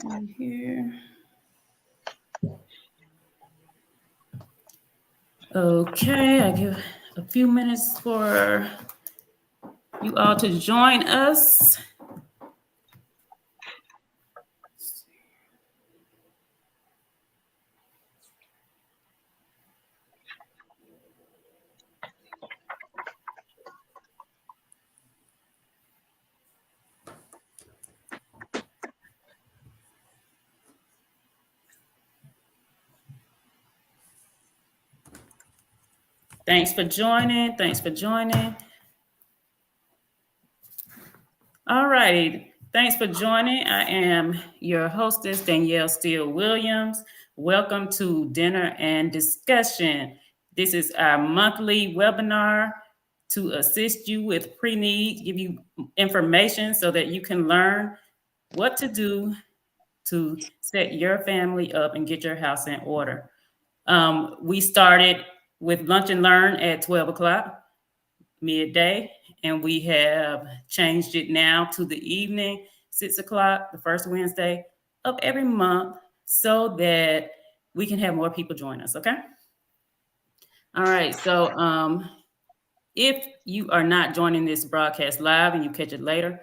Right here. Okay, I give a few minutes for you all to join us. Thanks for joining. Thanks for joining. All righty. Thanks for joining. I am your hostess, Danielle Steele Williams. Welcome to Dinner and Discussion. This is our monthly webinar to assist you with pre-need, give you information so that you can learn what to do to set your family up and get your house in order. We started with lunch and learn at 12 o'clock midday, and we have changed it now to the evening, 6 o'clock, the first Wednesday of every month, so that we can have more people join us. Okay. All right. So if you are not joining this broadcast live and you catch it later,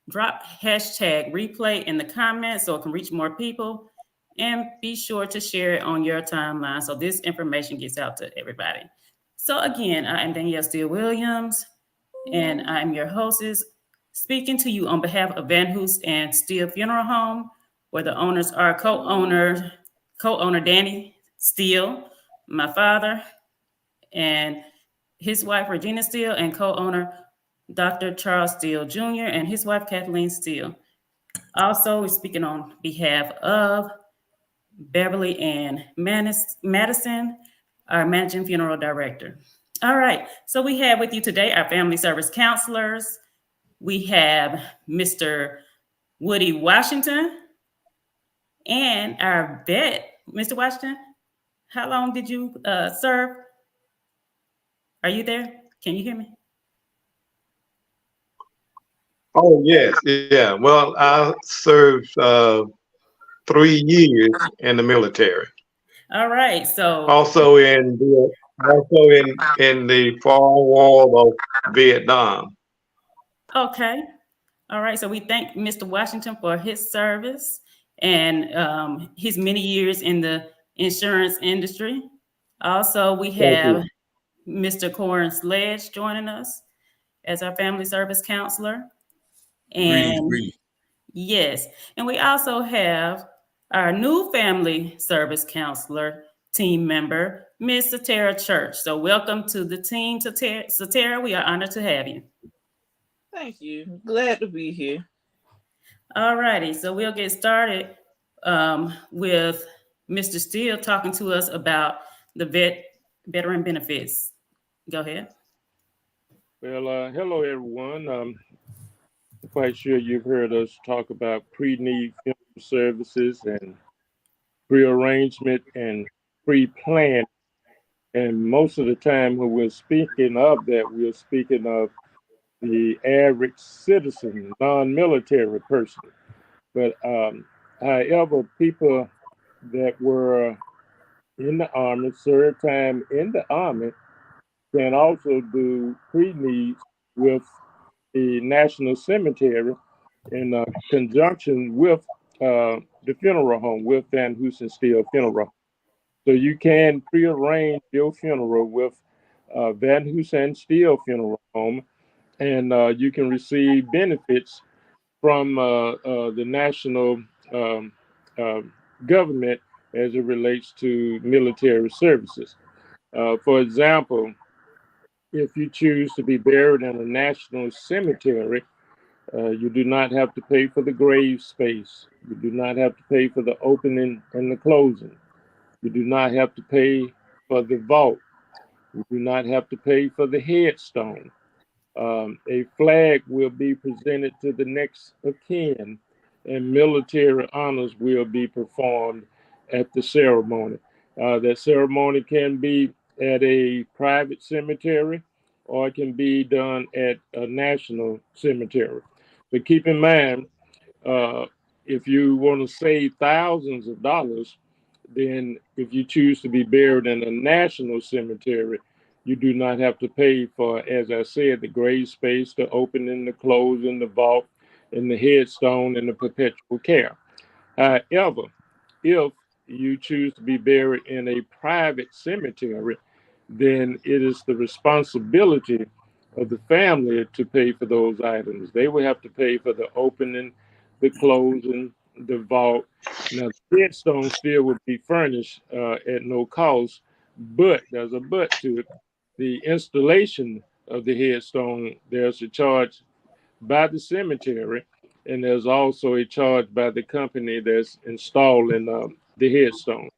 drop hashtag replay in the comments so it can reach more people, and be sure to share it on your timeline so this information gets out to everybody. So again, I am Danielle Steele Williams, and I'm your hostess, speaking to you on behalf of Van Hoos and Steele Funeral Home, where the owners are co-owner Danny Steele, my father, and his wife Regina Steele, and co-owner Dr. Charles Steele Jr. and his wife Kathleen Steele. Also, we're speaking on behalf of Beverly Ann Madison, our managing funeral director. All right, so we have with you today our family service counselors. We have Mr. Woody Washington and our vet, Mr. Washington. How long did you serve? Are you there? Can you hear me? Oh, yes, yeah. Well, I served 3 years in the military. All right, so Also in the far wall of Vietnam. okay. All right, so we thank Mr. Washington for his service and his many years in the insurance industry. Also, we Thank have you. Mr. Corin Sledge joining us as our family service counselor. Greetings, And greetings. yes, and we also have our new family service counselor team member, Ms. Satara Church. So welcome to the team, Satara. We are honored to have you. Thank you. Glad to be here. All righty, so we'll get started with Mr. Steele talking to us about the veteran benefits. Go ahead. Well, hello everyone. I'm quite sure you've heard us talk about pre-need funeral services and pre-arrangement and pre-plan. And most of the time when we're speaking of that, we're speaking of the average citizen, non-military person. But however, people that were in the Army, served time in the Army, can also do pre-needs with the National Cemetery in conjunction with the funeral home, with Van Hoos and Steele Funeral. So you can pre-arrange your funeral with Van Hoos and Steele Funeral Home, and you can receive benefits from the national um, uh, government as it relates to military services. For example, if you choose to be buried in a national cemetery, you do not have to pay for the grave space. You do not have to pay for the opening and the closing. You do not have to pay for the vault. You do not have to pay for the headstone. A flag will be presented to the next of kin, and military honors will be performed at the ceremony. That ceremony can be at a private cemetery or it can be done at a national cemetery. But keep in mind, uh, if you want to save thousands of dollars, then if you choose to be buried in a national cemetery, you do not have to pay for, as I said, the grave space, the opening, the closing, the vault, and the headstone, and the perpetual care. However, if you choose to be buried in a private cemetery, then it is the responsibility of the family to pay for those items. They will have to pay for the opening, the closing, the vault. Now, the headstone still would be furnished at no cost, but there's a but to it. The installation of the headstone, there's a charge by the cemetery, and there's also a charge by the company that's installing the headstone.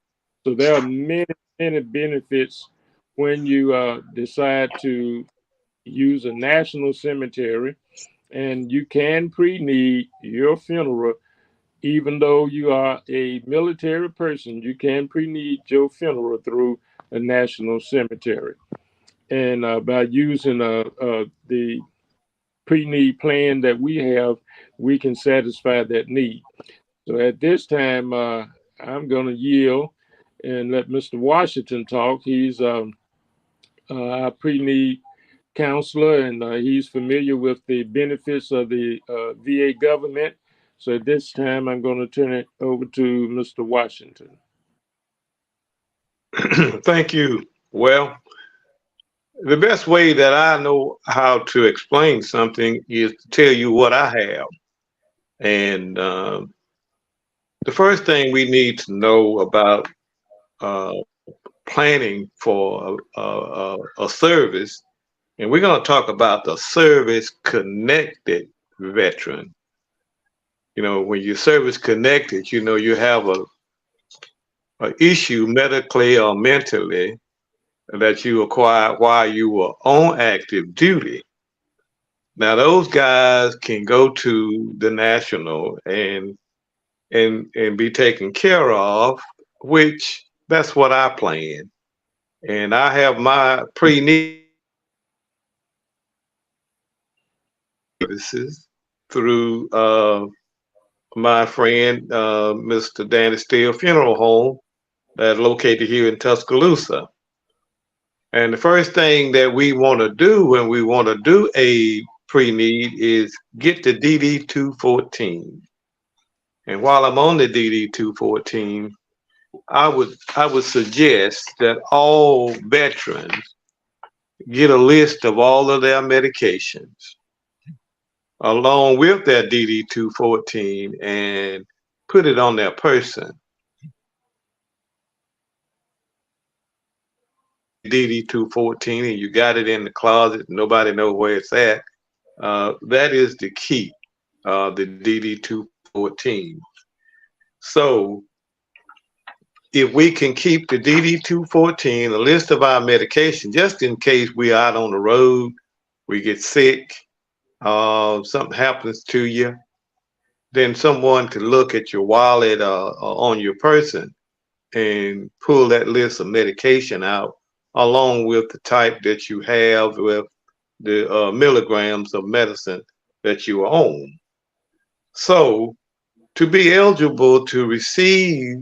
So there are many, many benefits when you decide to use a national cemetery, and you can pre-need your funeral. Even though you are a military person, you can pre-need your funeral through a national cemetery. And by using the pre-need plan that we have, we can satisfy that need. So at this time, I'm going to yield and let Mr. Washington talk. He's our pre-need counselor, and he's familiar with the benefits of the VA government. So at this time, I'm going to turn it over to Mr. Washington. Thank you. Well, the best way that I know how to explain something is to tell you what I have. And the first thing we need to know about planning for a service, and we're going to talk about the service-connected veteran. You know, when you're service-connected, you know, you have a issue medically or mentally that you acquired while you were on active duty. Now, those guys can go to the national and be taken care of, which that's what I plan. And I have my pre-need services through my friend, Mr. Danny Steele Funeral Home, that's located here in Tuscaloosa. And the first thing that we want to do when we want to do a pre-need is get the DD 214. And while I'm on the DD 214, I would suggest that all veterans get a list of all of their medications along with their DD 214 and put it on their person. DD 214, and you got it in the closet, nobody knows where it's at. That is the key, the DD 214. So if we can keep the DD 214, a list of our medication, just in case we're out on the road, we get sick, something happens to you, then someone could look at your wallet on your person and pull that list of medication out, along with the type that you have, with the milligrams of medicine that you are on. So to be eligible to receive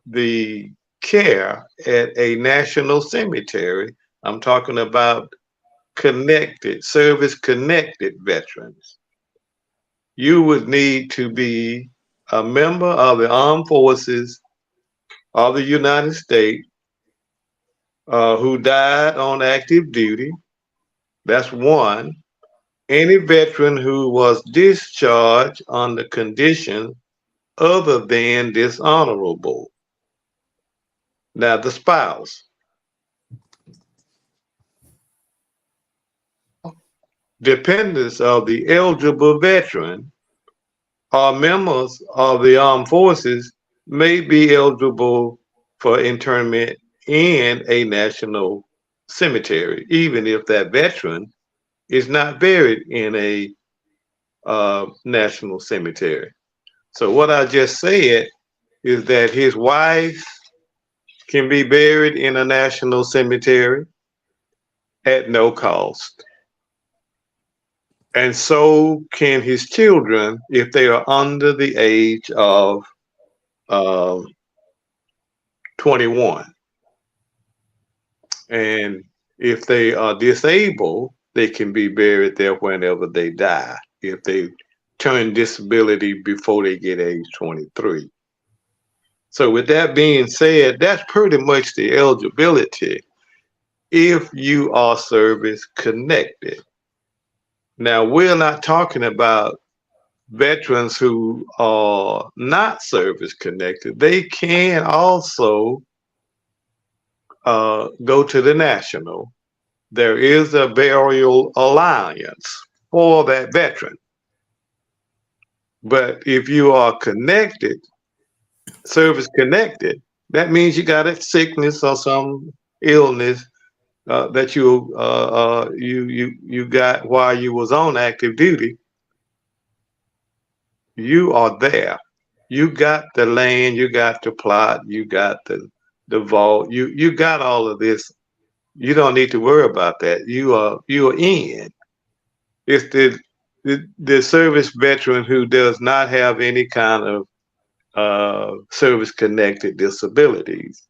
the care at a national cemetery, I'm talking about connected, service-connected veterans, you would need to be a member of the armed forces of the United States who died on active duty. That's one. Any veteran who was discharged under conditions other than dishonorable. Now, the spouse. Dependents of the eligible veteran or members of the armed forces may be eligible for internment in a national cemetery, even if that veteran is not buried in a national cemetery. So what I just said is that his wife can be buried in a national cemetery at no cost. and so can his children if they are under the age of 21. And if they are disabled, they can be buried there whenever they die if they turn disability before they get age 23. So with that being said, that's pretty much the eligibility if you are service connected. Now, we're not talking about veterans who are not service connected. They can also go to the national. There is a burial alliance for that veteran. But if you are connected, service connected, that means you got a sickness or some illness that you got while you was on active duty. You are there. You got the land, you got the plot, you got the vault, you got all of this. You don't need to worry about that. You are in. It's the service veteran who does not have any kind of service connected disabilities.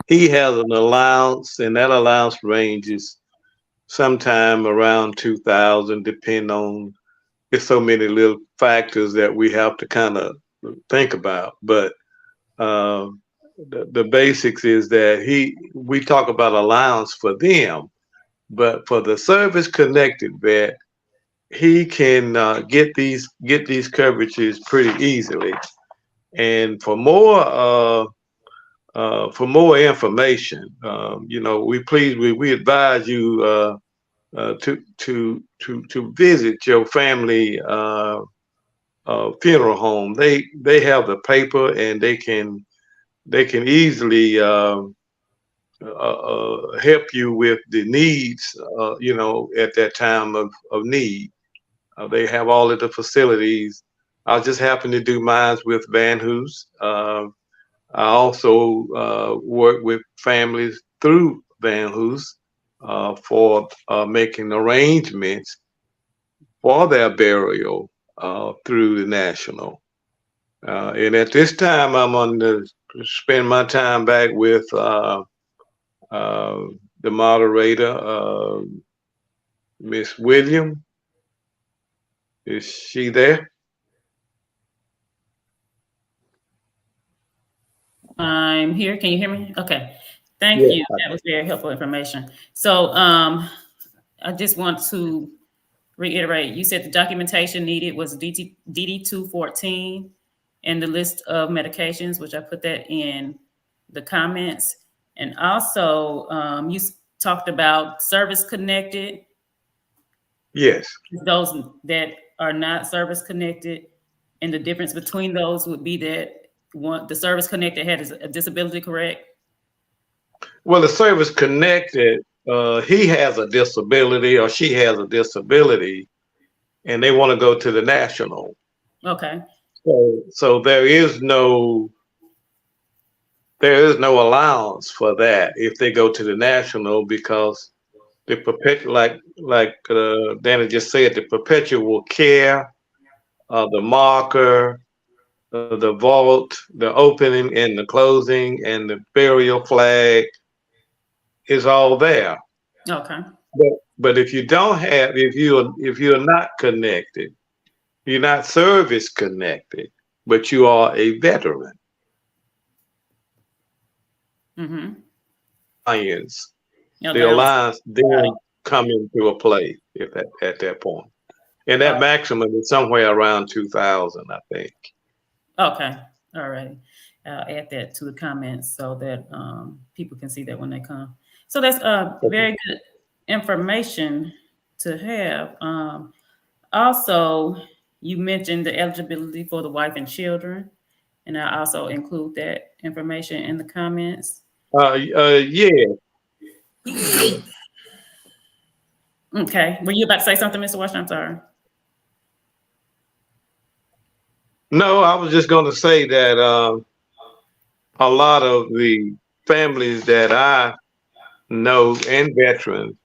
He has an allowance, and that allowance ranges sometime around 2,000, depending on, there's so many little factors that we have to kind of think about. But the basics is that we talk about allowance for them, but for the service connected vet, he can get these coverages pretty easily. And for more information, we advise you to visit your family funeral home. They have the paper, and they can easily help you with the needs, at that time of need. They have all of the facilities. I just happen to do mine with Van Hoos. I also work with families through Van Hoos for making arrangements for their burial through the national. And at this time, I'm on to spend my time back with the moderator, Miss William. Is she there? I'm here. Can you hear me? Okay. Thank Yeah. you. That was very helpful information. So I just want to reiterate, you said the documentation needed was DD-214 and the list of medications, which I put that in the comments. And also you talked about service connected. Yes. Those that are not service connected, and the difference between those would be that the service connected had a disability, correct? Well, the service connected, he has a disability or she has a disability, and they want to go to the national. Okay. So there is no allowance for that if they go to the national, because the perpetual, like Dana just said, the perpetual care, the marker, the vault, the opening and the closing, and the burial flag is all there. Okay. But if you don't have, if you're not connected, you're not service connected, but you are a veteran. Mm-hmm. Alliance, Yeah, the alliance then come into a play at that point. And that maximum is somewhere around 2,000, I think. Okay. All right. I'll add that to the comments so that people can see that when they come. So that's very good information to have. Also, you mentioned the eligibility for the wife and children, and I also include that information in the comments. Yeah. Okay. Were you about to say something, Mr. Washington? I'm sorry. No, I was just going to say that a lot of the families that I know and veterans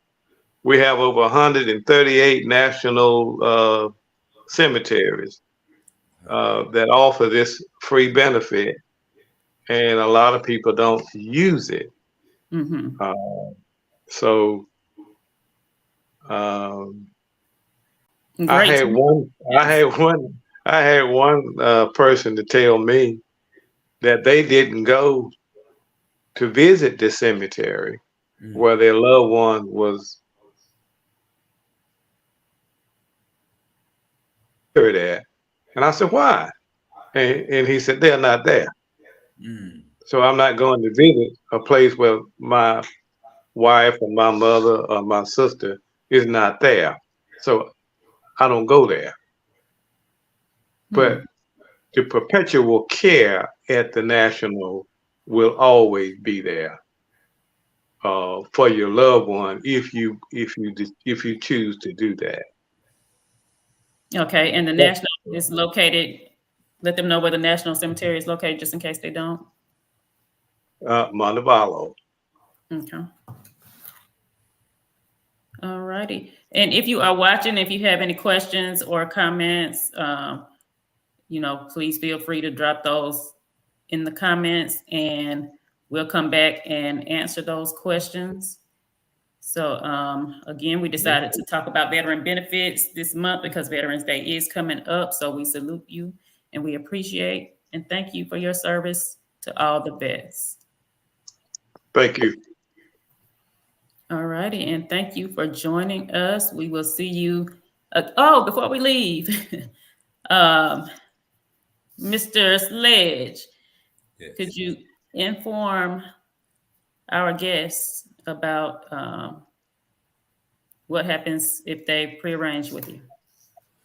we have over 138 national cemeteries that offer this free benefit, and a lot of people don't use it. Mm-hmm. So I Great. had one person to tell me that they didn't go to visit the cemetery where their loved one was buried at. And I said, why? And he said, they're not there. So I'm not going to visit a place where my wife or my mother or my sister is not there. So I don't go there. But the perpetual care at the National will always be there for your loved one if you choose to do that. Okay, and the National is located. Let them know where the National Cemetery is located, just in case they don't. Montevallo. Okay. All righty. And if you are watching, if you have any questions or comments, please feel free to drop those in the comments, and we'll come back and answer those questions. So again, we decided to talk about veteran benefits this month because Veterans Day is coming up. So we salute you and we appreciate and thank you for your service to all the vets. Thank you. All righty. And thank you for joining us. We will see you. Before we leave, Mr. Sledge, yes. Could you inform our guests about what happens if they prearrange with you?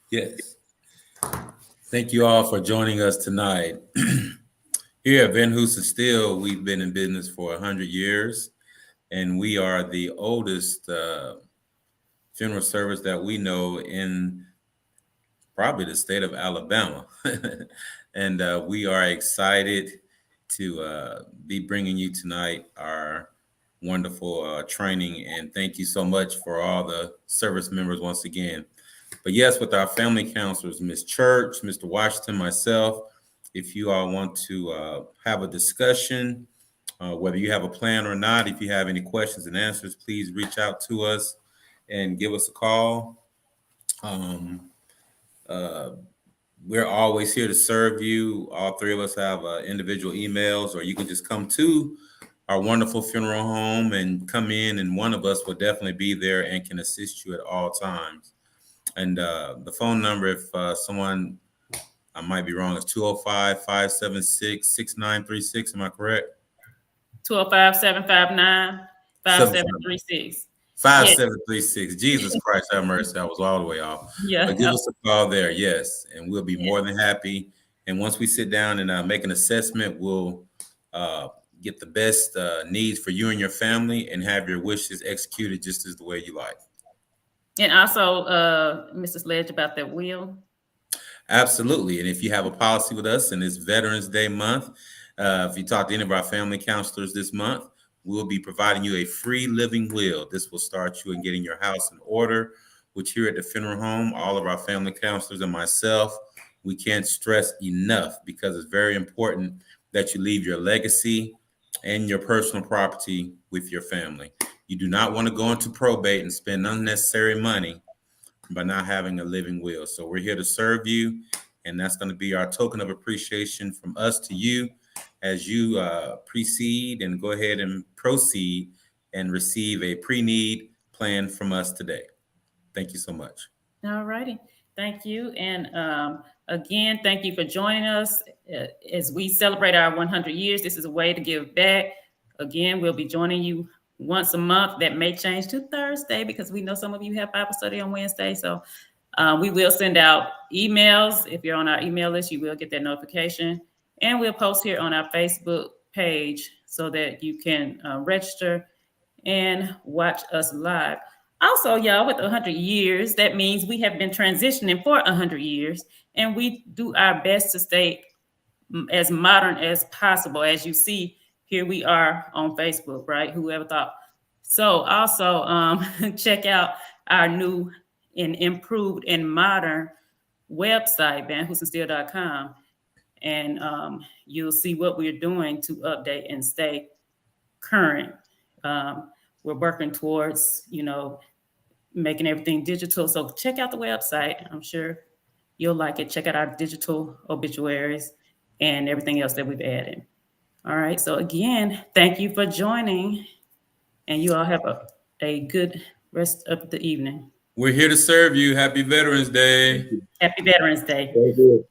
Yes. Thank you all for joining us tonight. Here at Van Hoosen Steel, we've been in business for 100 years, and we are the oldest funeral service that we know in probably the state of Alabama. And we are excited to be bringing you tonight our wonderful training, and thank you so much for all the service members once again. But yes, with our family counselors, Ms. Church, Mr. Washington, myself, if you all want to have a discussion, whether you have a plan or not, if you have any questions and answers, please reach out to us and give us a call. We're always here to serve you. All three of us have individual emails, or you can just come to our wonderful funeral home and come in, and one of us will definitely be there and can assist you at all times. And the phone number, if someone, I might be wrong, is 205-576-6936. Am I correct? 205-759-5736. 5736. Jesus Christ, have mercy. I was all the way off. Yeah. But give us a call there, yes, and we'll be more than happy. And once we sit down and make an assessment, we'll get the best needs for you and your family and have your wishes executed just as the way you like. And also, Mr. Sledge, about that will. Absolutely. And if you have a policy with us and it's Veterans Day month, if you talk to any of our family counselors this month, we'll be providing you a free living will. This will start you in getting your house in order, which here at the funeral home, all of our family counselors and myself, we can't stress enough, because it's very important that you leave your legacy and your personal property with your family. You do not want to go into probate and spend unnecessary money by not having a living will. So we're here to serve you, and that's going to be our token of appreciation from us to you as you precede and go ahead and proceed and receive a pre-need plan from us today. Thank you so much. All righty. Thank you. And again, thank you for joining us as we celebrate our 100 years. This is a way to give back. Again, we'll be joining you once a month. That may change to Thursday because we know some of you have Bible study on Wednesday. So we will send out emails. If you're on our email list, you will get that notification. And we'll post here on our Facebook page so that you can register and watch us live. Also, y'all, with 100 years, that means we have been transitioning for 100 years, and we do our best to stay as modern as possible. As you see, here we are on Facebook, right? Whoever thought So also check out our new and improved and modern website, vanhoosensteel.com, and you'll see what we're doing to update and stay current. We're working towards, making everything digital. So check out the website. I'm sure you'll like it. Check out our digital obituaries and everything else that we've added. All right. So again, thank you for joining, and you all have a good rest of the evening. We're here to serve you. Happy Veterans Day. Happy Veterans Day. Thank you.